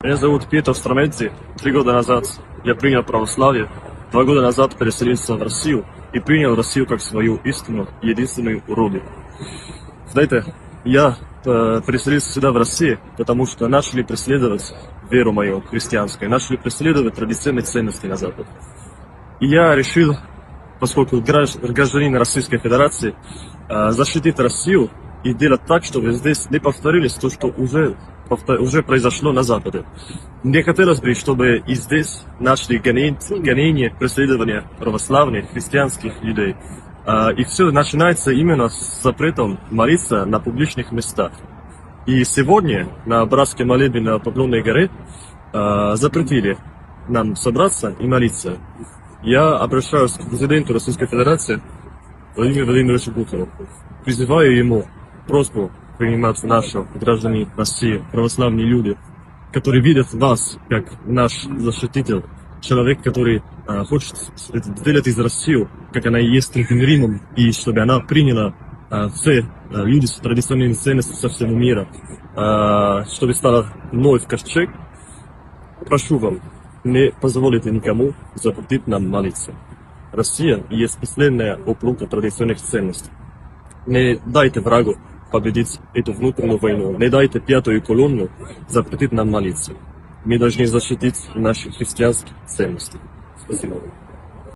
Меня зовут Петр Стромедзи. 3 года назад я принял православие. 2 года назад переселился в Россию и принял Россию как свою истинную, единственную родину. Знаете, я переселился сюда в Россию, потому что начали преследовать веру мою христианскую, начали преследовать традиционные ценности на Запад. И я решил, поскольку гражданин Российской Федерации, защитить Россию и делать так, чтобы здесь не повторилось то, что уже произошло на Западе. Мне хотелось бы, чтобы и здесь начали гонения, преследования православных, христианских людей. И все начинается именно с запретом молиться на публичных местах. И сегодня на братской молебне на Поклонной горе запретили нам собраться и молиться. Я обращаюсь к президенту Российской Федерации Владимиру Владимировичу Путину. Призываю ему просьбу принимать наши граждане России, православные люди, которые видят вас как наш защититель, человек, который хочет сделать из России, как она и есть, Римом, и чтобы она приняла все люди с традиционными ценностями со всего мира, чтобы стала вновь ковчег. Прошу вам, не позволите никому запретить нам молиться. Россия есть последняя оплота традиционных ценностей. Не дайте врагу победить эту внутреннюю войну. Не дайте пятую колонну запретить нам молиться. Мы должны защитить наши христианские ценности. Спасибо.